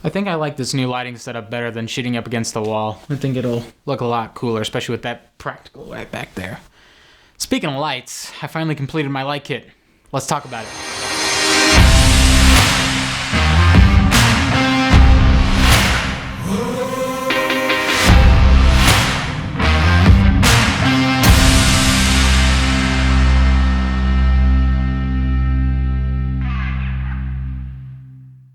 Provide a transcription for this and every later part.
I think I like this new lighting setup better than shooting up against the wall. I think it'll look a lot cooler, especially with that practical light back there. Speaking of lights, I finally completed my light kit. Let's talk about it.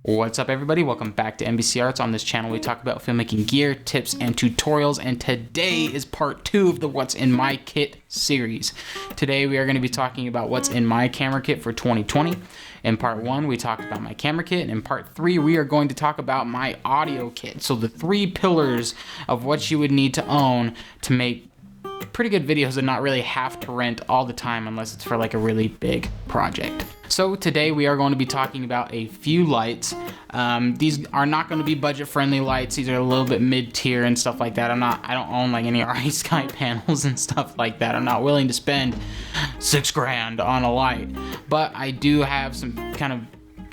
What's up, everybody? Welcome back to NBC Arts. On this channel we talk about filmmaking gear, tips, and tutorials, and today is part 2 of the What's in My Kit series. Today we are going to be talking about what's in my camera kit for 2020. In part 1 we talked about my camera kit, and in part 3 we are going to talk about my audio kit. So the 3 pillars of what you would need to own to make pretty good videos and not really have to rent all the time unless it's for like a really big project. So today we are going to be talking about a few lights. These are not going to be budget-friendly lights. These are a little bit mid-tier and stuff like that. I don't own like any RE Sky panels and stuff like that. I'm not willing to spend $6,000 on a light, but I do have some kind of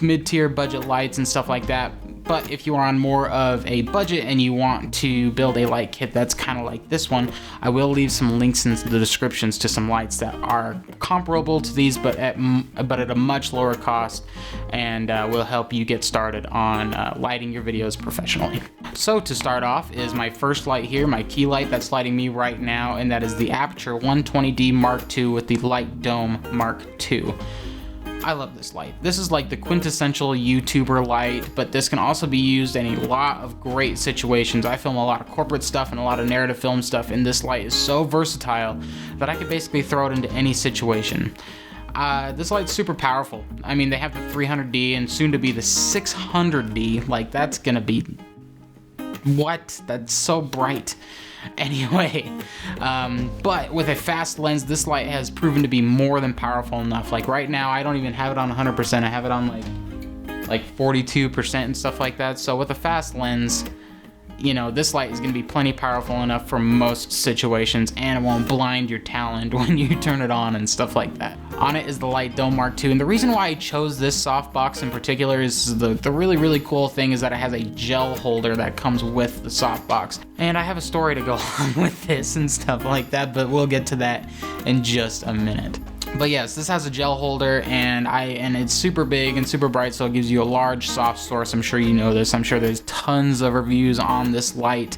mid-tier budget lights and stuff like that. But if you are on more of a budget and you want to build a light kit that's kind of like this one, I will leave some links in the descriptions to some lights that are comparable to these, but at a much lower cost, and will help you get started on lighting your videos professionally. So to start off is my first light here, my key light that's lighting me right now, and that is the Aputure 120D Mark II with the Light Dome Mark II. I love this light. This is like the quintessential YouTuber light, but this can also be used in a lot of great situations. I film a lot of corporate stuff and a lot of narrative film stuff, and this light is so versatile that I could basically throw it into any situation. This light's super powerful. I mean, they have the 300D and soon to be the 600D. Like, that's gonna be... what? That's so bright. Anyway, but with a fast lens, this light has proven to be more than powerful enough. Like right now, I don't even have it on 100%. I have it on like 42% and stuff like that. So with a fast lens, you know, this light is going to be plenty powerful enough for most situations, and it won't blind your talent when you turn it on and stuff like that. On it is the Light Dome Mark II, and the reason why I chose this softbox in particular is the really cool thing is that it has a gel holder that comes with the softbox. And I have a story to go along with this and stuff like that, but we'll get to that in just a minute. But yes, this has a gel holder, and it's super big and super bright, so it gives you a large soft source. I'm sure you know this. I'm sure there's tons of reviews on this light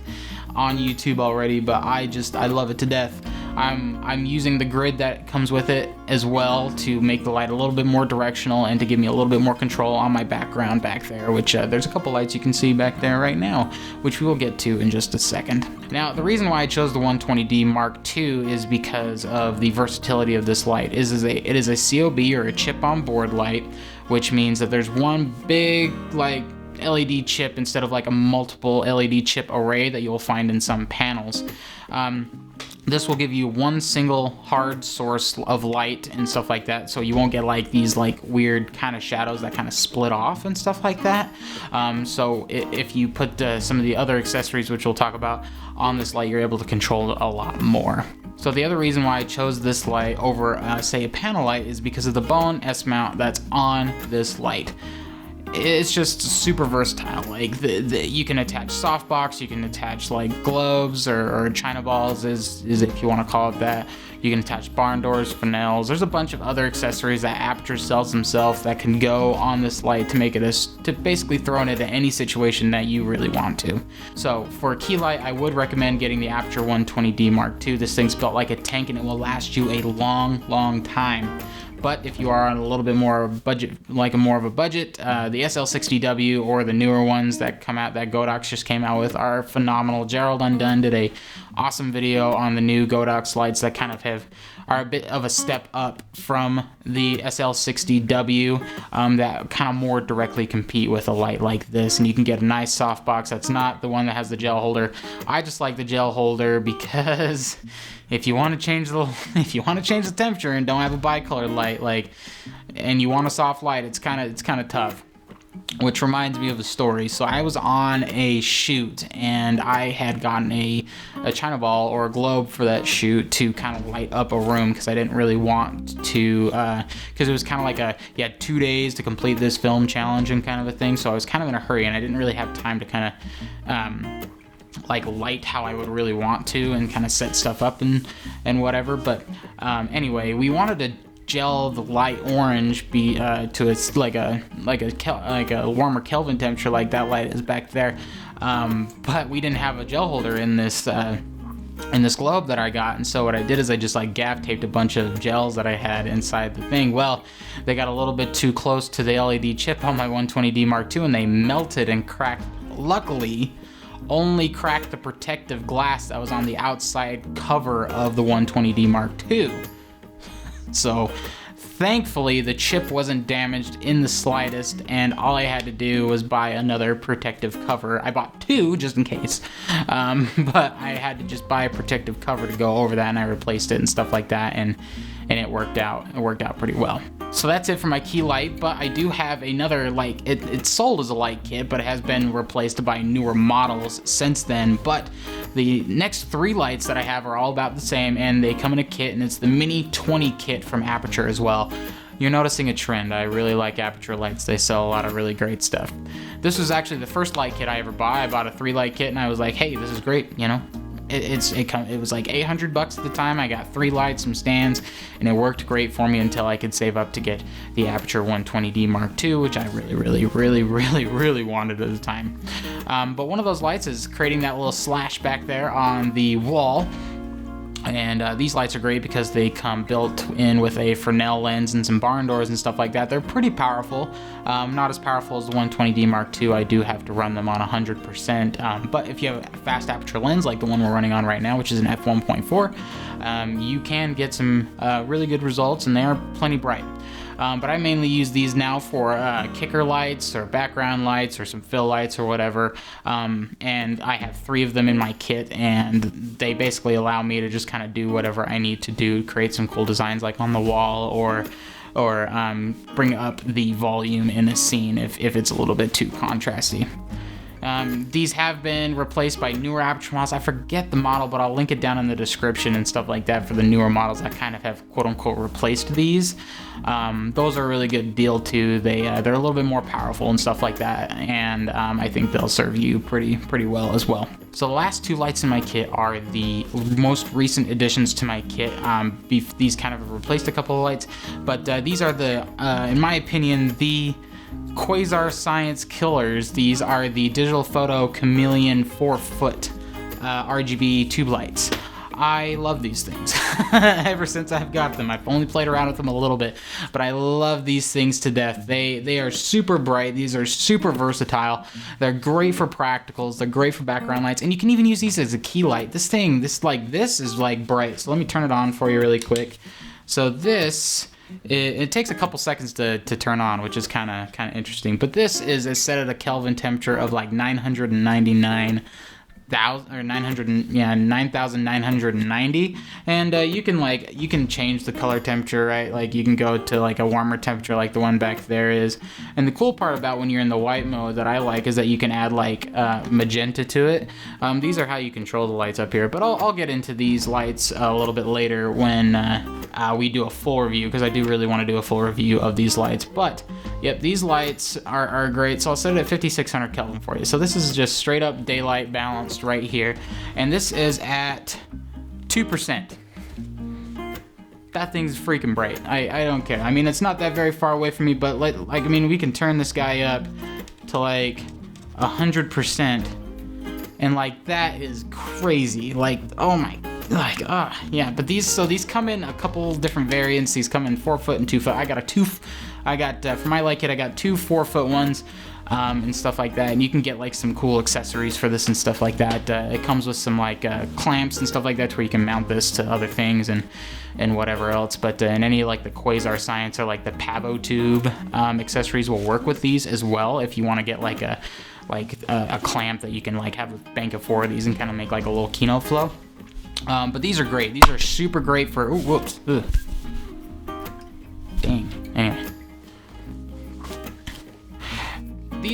on YouTube already, but I love it to death. I'm using the grid that comes with it as well to make the light a little bit more directional and to give me a little bit more control on my background back there, which there's a couple lights you can see back there right now, which we will get to in just a second. Now, the reason why I chose the 120D Mark II is because of the versatility of this light. It is a COB, or a chip on board light, which means that there's one big like LED chip instead of like a multiple LED chip array that you'll find in some panels. This will give you one single hard source of light and stuff like that, so you won't get like these like weird kind of shadows that kind of split off and stuff like that. So if you put some of the other accessories, which we'll talk about, on this light, you're able to control it a lot more. So the other reason why I chose this light over say a panel light is because of the Bowen S-mount that's on this light. It's just super versatile. Like you can attach softbox, you can attach like globes or china balls, is if you want to call it that. You can attach barn doors, fennels. There's a bunch of other accessories that Aputure sells themselves that can go on this light to make it to basically throw it into any situation that you really want to. So for a key light, I would recommend getting the Aputure 120D Mark II. This thing's built like a tank and it will last you a long time. But if you are on a little bit more of a budget, the SL60W or the newer ones that come out, that Godox just came out with, are phenomenal. Gerald Undone did a awesome video on the new Godox lights that kind of are a bit of a step up from the SL60W, that kind of more directly compete with a light like this, and you can get a nice softbox that's not the one that has the gel holder. I just like the gel holder because if you want to change the temperature and don't have a bicolored light, and you want a soft light, it's kind of tough. which reminds me of a story. So I was on a shoot, and I had gotten a China ball or a globe for that shoot to kind of light up a room, because I didn't really want to, because it was kind of like you had 2 days to complete this film challenge and kind of a thing. So I was kind of in a hurry, and I didn't really have time to kind of like light how I would really want to, and kind of set stuff up and whatever. But anyway, we wanted to gel the light orange to its like a warmer Kelvin temperature, like that light is back there. But we didn't have a gel holder in this globe that I got, and so what I did is I just like gaff taped a bunch of gels that I had inside the thing. Well, they got a little bit too close to the LED chip on my 120D Mark II, and they melted and cracked. Luckily, only cracked the protective glass that was on the outside cover of the 120D Mark II. So thankfully the chip wasn't damaged in the slightest, and all I had to do was buy another protective cover. I bought 2 just in case, but I had to just buy a protective cover to go over that, and I replaced it and stuff like that, and it worked out. It worked out pretty well. So that's it for my key light, but I do have another, like, it's sold as a light kit, but it has been replaced by newer models since then. But the next 3 lights that I have are all about the same, and they come in a kit, and it's the Mini 20 kit from Aputure as well. You're noticing a trend. I really like Aputure lights. They sell a lot of really great stuff. This was actually the first light kit I ever bought. I bought a 3 light kit, and I was like, hey, this is great, you know? It was like $800 at the time. I got 3 lights, some stands, and it worked great for me until I could save up to get the Aputure 120D Mark II, which I really wanted at the time. But one of those lights is creating that little slash back there on the wall. And these lights are great because they come built in with a Fresnel lens and some barn doors and stuff like that. They're pretty powerful, not as powerful as the 120D Mark II. I do have to run them on 100%, but if you have a fast aperture lens like the one we're running on right now, which is an f1.4, you can get some really good results, and they are plenty bright. But I mainly use these now for kicker lights or background lights or some fill lights or whatever. And I have 3 of them in my kit, and they basically allow me to just kind of do whatever I need to do, create some cool designs like on the wall, or bring up the volume in a scene if it's a little bit too contrasty. These have been replaced by newer Aputure models. I forget the model, but I'll link it down in the description and stuff like that for the newer models that kind of have quote-unquote replaced these. Those are a really good deal too. They're a little bit more powerful and stuff like that, and I think they'll serve you pretty well as well. So the last 2 lights in my kit are the most recent additions to my kit. These kind of replaced a couple of lights, but these are in my opinion, the Quasar Science killers. These are the Digital Photo Chameleon 4-foot RGB tube lights. I love these things. Ever since I've got them. I've only played around with them a little bit, but I love these things to death. They are super bright. These are super versatile. They're great for practicals. They're great for background lights, and you can even use these as a key light. This is like bright. So let me turn it on for you really quick. So this, it takes a couple seconds to turn on, which is kind of interesting. But this is set at a Kelvin temperature of like 9,990, and you can change the color temperature, right? Like you can go to like a warmer temperature like the one back there is. And the cool part about when you're in the white mode that I like is that you can add like magenta to it. These are how you control the lights up here, but I'll get into these lights a little bit later when we do a full review, because I do really want to do a full review of these lights. But yep, these lights are great. So I'll set it at 5600 Kelvin for you. So this is just straight up daylight balanced right here, and this is at 2%. That thing's freaking bright. I don't care. I mean, it's not that very far away from me, but I mean, we can turn this guy up to like 100%, and like that is crazy. Like, oh my, yeah. But these come in a couple different variants. These come in 4-foot and 2-foot. For my light kit, I got 2 4-foot ones. And stuff like that, and you can get like some cool accessories for this and stuff like that. It comes with some like clamps and stuff like that, where you can mount this to other things and whatever else. But and any like the Quasar Science or like the Pavo Tube accessories will work with these as well. If you want to get like a clamp that you can like have a bank of 4 of these and kind of make like a little Kino flow. But these are great. These are super great for. Ooh, whoops. Ugh. Dang. Anyway.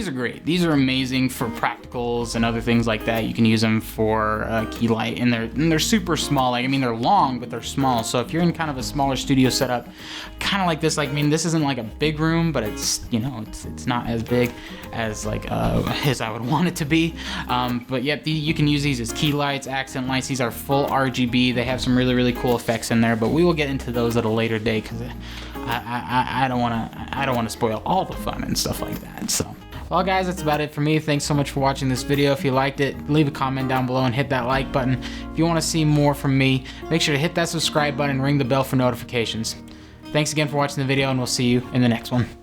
these are great. These are amazing for practicals and other things like that. You can use them for key light, and they're super small. Like, I mean, they're long, but they're small. So if you're in kind of a smaller studio setup, kind of like this, like, I mean, this isn't like a big room, but it's, you know, it's not as big as like as I would want it to be. But yep, you can use these as key lights, accent lights. These are full RGB. They have some really, really cool effects in there, but we will get into those at a later date because I don't want to spoil all the fun and stuff like that. So, well guys, that's about it for me. Thanks so much for watching this video. If you liked it, leave a comment down below and hit that like button. If you want to see more from me, make sure to hit that subscribe button and ring the bell for notifications. Thanks again for watching the video, and we'll see you in the next one.